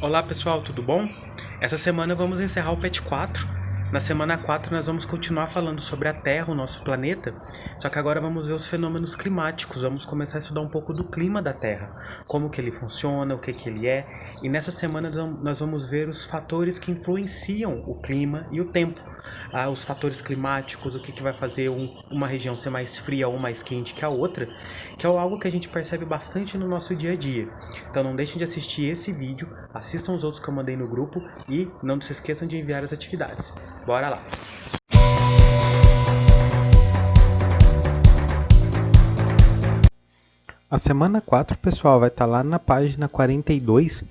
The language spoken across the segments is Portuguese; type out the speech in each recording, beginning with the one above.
Olá pessoal, tudo bom? Essa semana vamos encerrar o PET 4. Na semana 4 nós vamos continuar falando sobre a Terra, o nosso planeta, só que agora vamos ver os fenômenos climáticos, vamos começar a estudar um pouco do clima da Terra, como que ele funciona, o que que ele é, e nessa semana nós vamos ver os fatores que influenciam o clima e o tempo. Os fatores climáticos, o que que vai fazer uma região ser mais fria ou mais quente que a outra, que é algo que a gente percebe bastante no nosso dia a dia. Então não deixem de assistir esse vídeo, assistam os outros que eu mandei no grupo e não se esqueçam de enviar as atividades. Bora lá! A semana 4, pessoal, vai estar lá na página 42,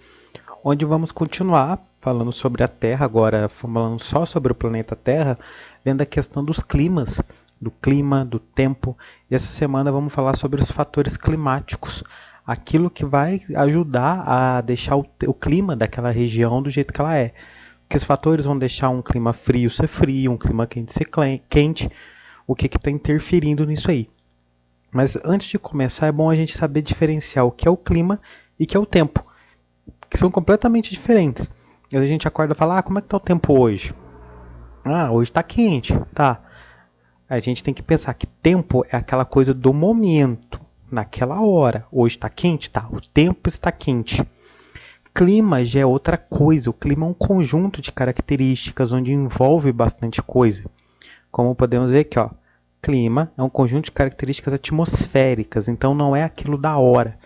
onde vamos continuar falando sobre a Terra, agora falando só sobre o planeta Terra, vendo a questão dos climas, do clima, do tempo. E essa semana vamos falar sobre os fatores climáticos, aquilo que vai ajudar a deixar o clima daquela região do jeito que ela é. Que os fatores vão deixar um clima frio ser frio, um clima quente ser quente, o que está interferindo nisso aí. Mas antes de começar, é bom a gente saber diferenciar o que é o clima e o que é o tempo, que são completamente diferentes. A gente acorda e fala, como é que tá o tempo hoje? Hoje está quente, tá. A gente tem que pensar que tempo é aquela coisa do momento, naquela hora. Hoje está quente, tá. O tempo está quente. Clima já é outra coisa. O clima é um conjunto de características onde envolve bastante coisa. Como podemos ver aqui, ó. Clima é um conjunto de características atmosféricas, então não é aquilo da hora,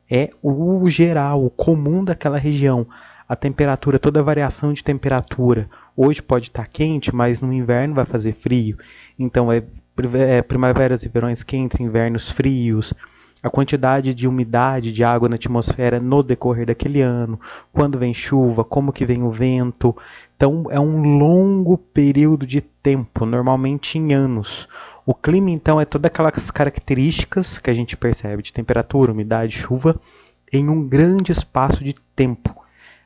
é o geral, o comum daquela região. A temperatura, toda a variação de temperatura. Hoje pode estar quente, mas no inverno vai fazer frio. Então é primaveras e verões quentes, invernos frios. A quantidade de umidade de água na atmosfera no decorrer daquele ano, quando vem chuva, como que vem o vento. Então é um longo período de tempo, normalmente em anos. O clima então é todas aquelas características que a gente percebe de temperatura, umidade, chuva, em um grande espaço de tempo.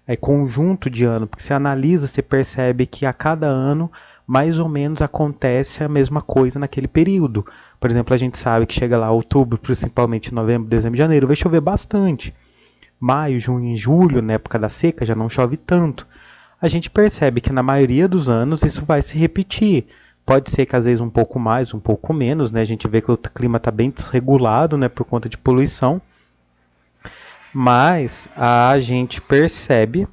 É conjunto de ano, porque você analisa, você percebe que a cada ano mais ou menos acontece a mesma coisa naquele período. Por exemplo, a gente sabe que chega lá outubro, principalmente novembro, dezembro, janeiro, vai chover bastante. Maio, junho e julho, na época da seca, já não chove tanto. A gente percebe que na maioria dos anos isso vai se repetir. Pode ser que às vezes um pouco mais, um pouco menos, né? A gente vê que o clima está bem desregulado, né, por conta de poluição. Mas a gente percebe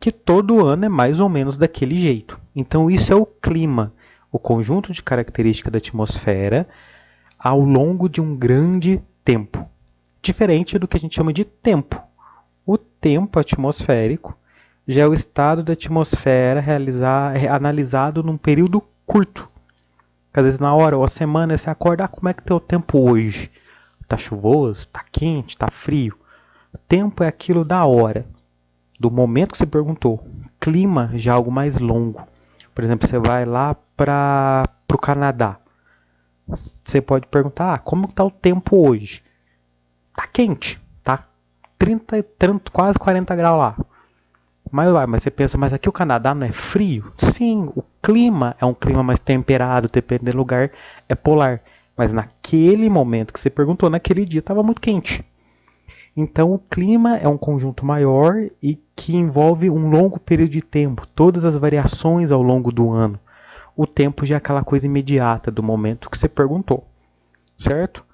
que todo ano é mais ou menos daquele jeito. Então isso é o clima, o conjunto de características da atmosfera ao longo de um grande tempo. Diferente do que a gente chama de tempo. O tempo atmosférico já é o estado da atmosfera analisado num período curto. Às vezes na hora ou a semana você acorda, como é que está o tempo hoje? Está chuvoso? Está quente? Está frio? O tempo é aquilo da hora, do momento que você perguntou. Clima já é algo mais longo. Por exemplo, você vai lá para o Canadá. Você pode perguntar, como está o tempo hoje? Está quente, tá 30, quase 40 graus lá. Mas você pensa, mas aqui o Canadá não é frio? Sim, o clima é um clima mais temperado, dependendo do lugar, é polar. Mas naquele momento que você perguntou, naquele dia estava muito quente. Então o clima é um conjunto maior e que envolve um longo período de tempo, todas as variações ao longo do ano. O tempo já é aquela coisa imediata do momento que você perguntou, certo?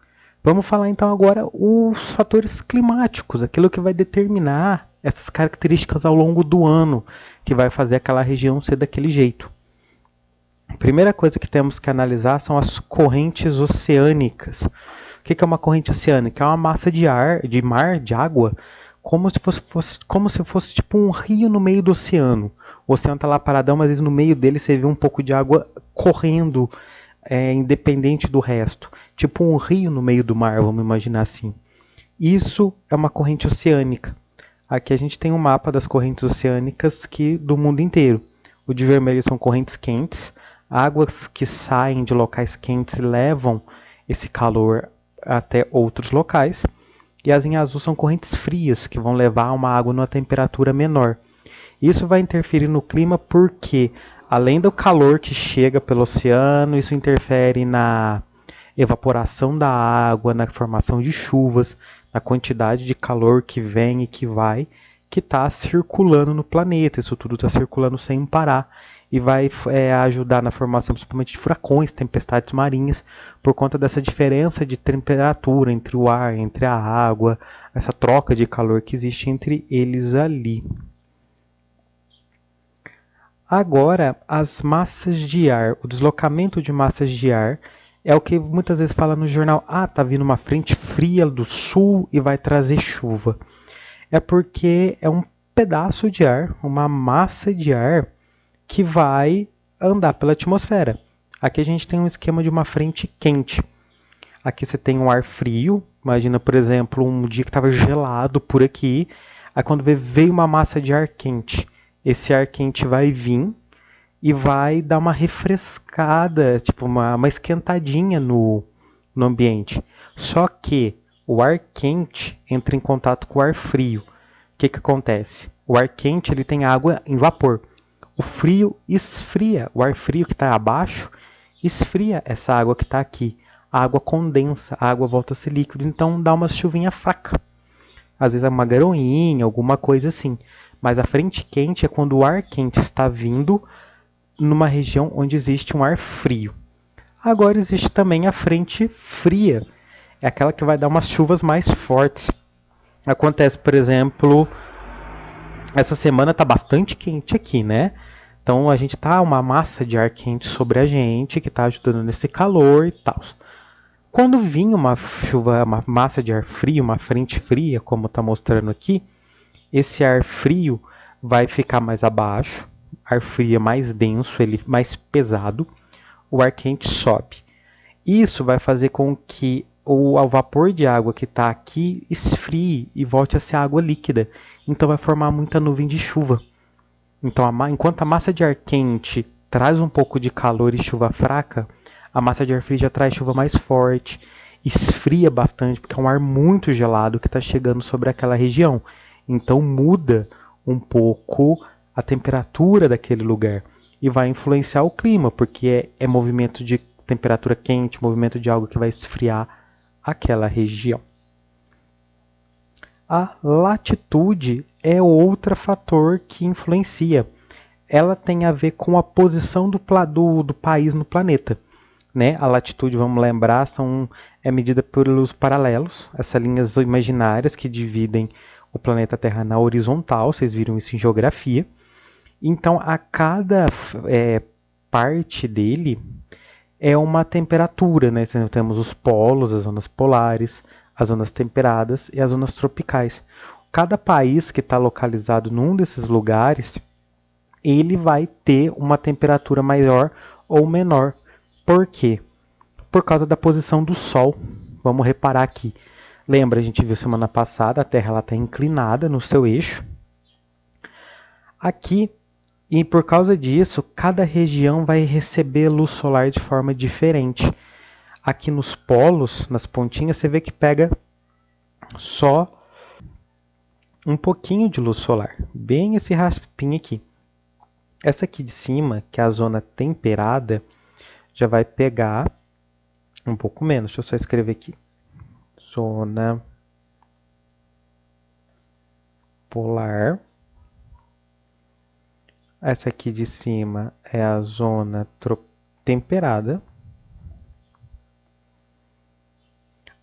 Vamos falar então agora os fatores climáticos, aquilo que vai determinar essas características ao longo do ano, que vai fazer aquela região ser daquele jeito. A primeira coisa que temos que analisar são as correntes oceânicas. O que é uma corrente oceânica? É uma massa de ar, de mar, de água, como se fosse tipo um rio no meio do oceano. O oceano está lá paradão, mas às vezes no meio dele você vê um pouco de água correndo, independente do resto. Tipo um rio no meio do mar, vamos imaginar assim. Isso é uma corrente oceânica. Aqui a gente tem um mapa das correntes oceânicas do mundo inteiro. O de vermelho são correntes quentes. Águas que saem de locais quentes levam esse calor até outros locais. E as em azul são correntes frias, que vão levar uma água numa temperatura menor. Isso vai interferir no clima porque, além do calor que chega pelo oceano, isso interfere na evaporação da água, na formação de chuvas, na quantidade de calor que vem e que vai. que está circulando no planeta. Isso tudo está circulando sem parar e vai ajudar na formação principalmente de furacões, tempestades marinhas, por conta dessa diferença de temperatura entre o ar, entre a água, essa troca de calor que existe entre eles ali. Agora, as massas de ar, o deslocamento de massas de ar é o que muitas vezes fala no jornal, tá vindo uma frente fria do sul e vai trazer chuva. É porque é um pedaço de ar, uma massa de ar que vai andar pela atmosfera. Aqui a gente tem um esquema de uma frente quente. Aqui você tem um ar frio, imagina, por exemplo, um dia que estava gelado por aqui, aí quando veio uma massa de ar quente, esse ar quente vai vir e vai dar uma refrescada, tipo uma esquentadinha no ambiente. Só que o ar quente entra em contato com o ar frio. O que acontece? O ar quente ele tem água em vapor. O frio esfria, o ar frio que está abaixo esfria essa água que está aqui. A água condensa, a água volta a ser líquido, então dá uma chuvinha fraca. Às vezes é uma garoinha, alguma coisa assim. Mas a frente quente é quando o ar quente está vindo numa região onde existe um ar frio. Agora existe também a frente fria. É aquela que vai dar umas chuvas mais fortes. Acontece, por exemplo, essa semana está bastante quente aqui, né? Então a gente tá uma massa de ar quente sobre a gente que está ajudando nesse calor e tal. Quando vinha uma chuva, uma massa de ar frio, uma frente fria, como está mostrando aqui, esse ar frio vai ficar mais abaixo, ar frio é mais denso, ele mais pesado, o ar quente sobe. Isso vai fazer com que o vapor de água que está aqui esfrie e volte a ser água líquida. Então vai formar muita nuvem de chuva. Então, enquanto a massa de ar quente traz um pouco de calor e chuva fraca, a massa de ar frio já traz chuva mais forte, esfria bastante, porque é um ar muito gelado que está chegando sobre aquela região. Então muda um pouco a temperatura daquele lugar e vai influenciar o clima, porque é movimento de temperatura quente, movimento de algo que vai esfriar aquela região. A latitude é outro fator que influencia. Ela tem a ver com a posição do país no planeta. Né? A latitude, vamos lembrar, é medida pelos paralelos, essas linhas imaginárias que dividem o planeta Terra na horizontal, vocês viram isso em geografia. Então, a cada parte dele é uma temperatura, né? Temos os polos, as zonas polares, as zonas temperadas e as zonas tropicais. Cada país que está localizado num desses lugares, ele vai ter uma temperatura maior ou menor. Por quê? Por causa da posição do Sol. Vamos reparar aqui. Lembra, a gente viu semana passada, a Terra está inclinada no seu eixo. Aqui, e por causa disso, cada região vai receber luz solar de forma diferente. Aqui nos polos, nas pontinhas, você vê que pega só um pouquinho de luz solar. Bem esse raspinho aqui. Essa aqui de cima, que é a zona temperada, já vai pegar um pouco menos. Deixa eu só escrever aqui. Zona polar. Essa aqui de cima é a zona temperada.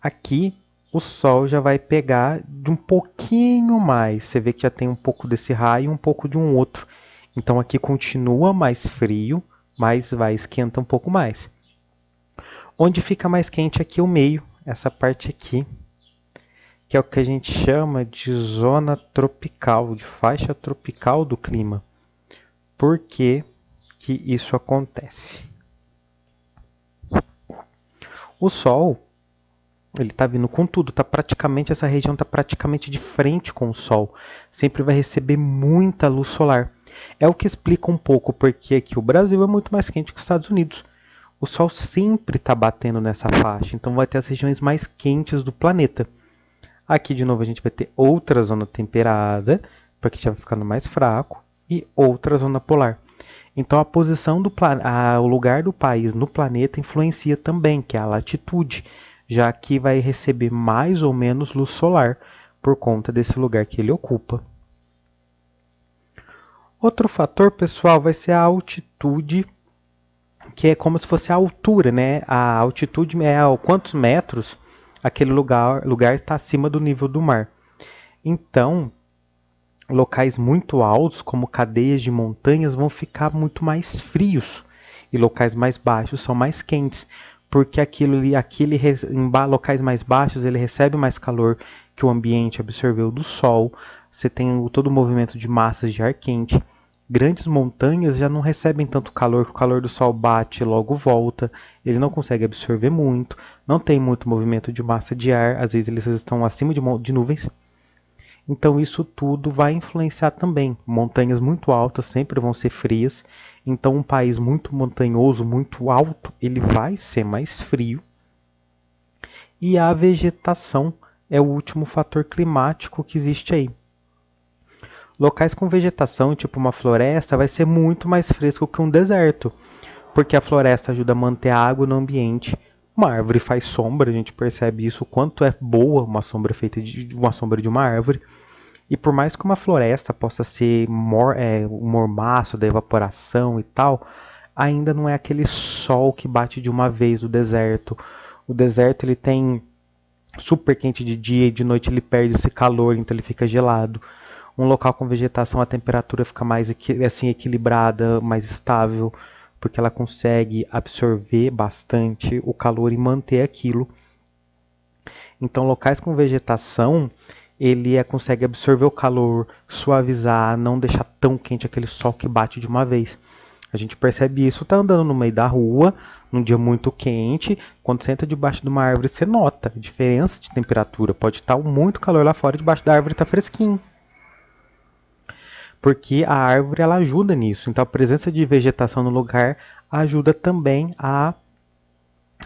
Aqui o Sol já vai pegar de um pouquinho mais. Você vê que já tem um pouco desse raio e um pouco de um outro. Então aqui continua mais frio, mas vai esquentar um pouco mais. Onde fica mais quente aqui é o meio, essa parte aqui, que é o que a gente chama de zona tropical, de faixa tropical do clima. Por que que isso acontece? O Sol, ele está vindo com tudo, essa região está praticamente de frente com o Sol. Sempre vai receber muita luz solar. É o que explica um pouco porque aqui o Brasil é muito mais quente que os Estados Unidos. O Sol sempre está batendo nessa faixa, então vai ter as regiões mais quentes do planeta. Aqui de novo a gente vai ter outra zona temperada, porque já vai ficando mais fraco, e outra zona polar. Então a posição o lugar do país no planeta influencia também, que é a latitude, já que vai receber mais ou menos luz solar por conta desse lugar que ele ocupa. Outro fator, pessoal, vai ser a altitude, que é como se fosse a altura, né? A altitude é a quantos metros aquele lugar está acima do nível do mar. Então, locais muito altos, como cadeias de montanhas, vão ficar muito mais frios e locais mais baixos são mais quentes, porque em locais mais baixos ele recebe mais calor que o ambiente absorveu do sol. Você tem todo o movimento de massas de ar quente. Grandes montanhas já não recebem tanto calor, que o calor do sol bate e logo volta, ele não consegue absorver muito, não tem muito movimento de massa de ar, às vezes eles estão acima de nuvens. Então isso tudo vai influenciar também. Montanhas muito altas sempre vão ser frias. Então um país muito montanhoso, muito alto, ele vai ser mais frio. E a vegetação é o último fator climático que existe aí. Locais com vegetação, tipo uma floresta, vai ser muito mais fresco que um deserto, porque a floresta ajuda a manter a água no ambiente. Uma árvore faz sombra, a gente percebe isso, o quanto é boa uma sombra feita de uma sombra de uma árvore. E por mais que uma floresta possa ser um mormaço da evaporação e tal, ainda não é aquele sol que bate de uma vez do deserto. O deserto ele tem super quente de dia e de noite ele perde esse calor, então ele fica gelado. Um local com vegetação a temperatura fica mais assim, equilibrada, mais estável, porque ela consegue absorver bastante o calor e manter aquilo. Então locais com vegetação ele consegue absorver o calor, suavizar, não deixar tão quente aquele sol que bate de uma vez. A gente percebe isso, tá andando no meio da rua, num dia muito quente, quando você entra debaixo de uma árvore, você nota a diferença de temperatura. Pode estar muito calor lá fora, debaixo da árvore está fresquinho. Porque a árvore ela ajuda nisso. Então a presença de vegetação no lugar ajuda também a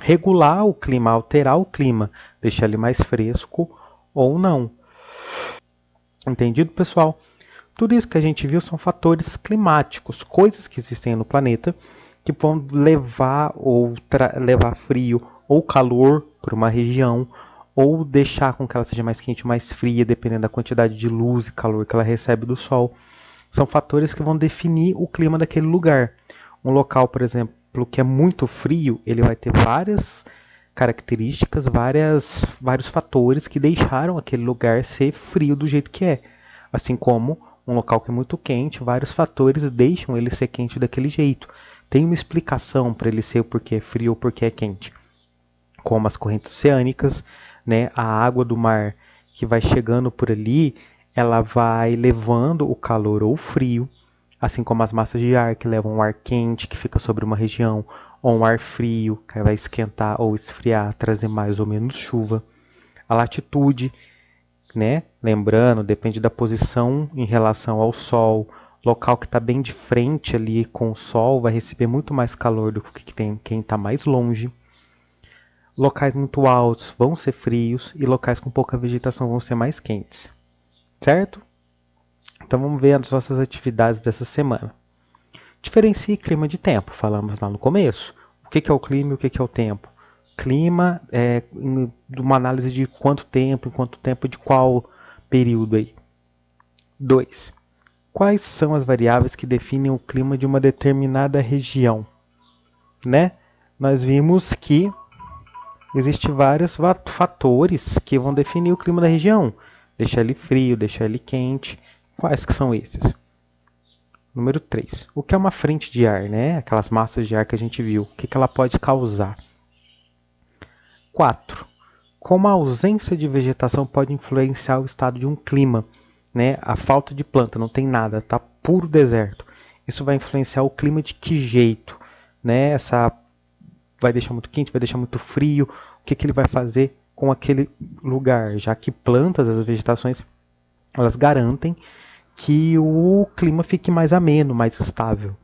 regular o clima, alterar o clima, deixar ele mais fresco ou não. Entendido, pessoal? Tudo isso que a gente viu são fatores climáticos, coisas que existem no planeta que vão levar levar frio ou calor para uma região ou deixar com que ela seja mais quente ou mais fria, dependendo da quantidade de luz e calor que ela recebe do sol. São fatores que vão definir o clima daquele lugar. Um local, por exemplo, que é muito frio, ele vai ter várias características, vários fatores que deixaram aquele lugar ser frio do jeito que é. Assim como um local que é muito quente, vários fatores deixam ele ser quente daquele jeito. Tem uma explicação para ele ser o porquê é frio ou porquê é quente. Como as correntes oceânicas, né, a água do mar que vai chegando por ali, ela vai levando o calor ou o frio, assim como as massas de ar que levam um ar quente que fica sobre uma região, ou um ar frio que vai esquentar ou esfriar, trazer mais ou menos chuva. A latitude, né? Lembrando, depende da posição em relação ao sol. Local que está bem de frente ali com o sol vai receber muito mais calor do que quem está mais longe. Locais muito altos vão ser frios e locais com pouca vegetação vão ser mais quentes. Certo? Então vamos ver as nossas atividades dessa semana. Diferencie clima de tempo, falamos lá no começo. O que é o clima e o que é o tempo? Clima é uma análise de quanto tempo, em quanto tempo, de qual período aí. 2. Quais são as variáveis que definem o clima de uma determinada região? Né? Nós vimos que existem vários fatores que vão definir o clima da região. Deixar ele frio, deixar ele quente. Quais que são esses? Número 3. O que é uma frente de ar, né? Aquelas massas de ar que a gente viu. O que ela pode causar? 4. Como a ausência de vegetação pode influenciar o estado de um clima, né? A falta de planta, não tem nada, está puro deserto. Isso vai influenciar o clima de que jeito, né? Vai deixar muito quente, vai deixar muito frio. O que ele vai fazer com aquele lugar? Já que plantas, as vegetações, elas garantem que o clima fique mais ameno, mais estável.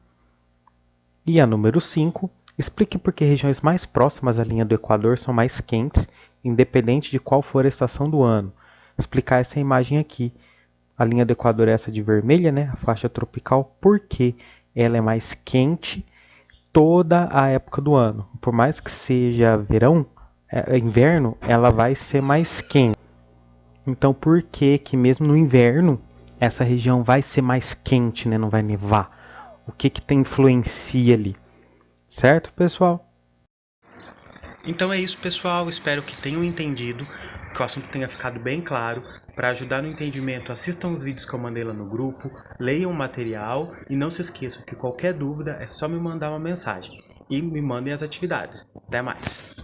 E a número 5, explique por que regiões mais próximas à linha do Equador são mais quentes, independente de qual for a estação do ano. Explicar essa imagem aqui. A linha do Equador é essa de vermelha, né? A faixa tropical, porque ela é mais quente toda a época do ano. Por mais que seja inverno, ela vai ser mais quente. Então, por que mesmo no inverno essa região vai ser mais quente, né? Não vai nevar. O que tem influencia ali? Certo, pessoal? Então é isso, pessoal. Espero que tenham entendido, que o assunto tenha ficado bem claro. Para ajudar no entendimento, assistam os vídeos que eu mandei lá no grupo, leiam o material e não se esqueçam que qualquer dúvida é só me mandar uma mensagem. E me mandem as atividades. Até mais!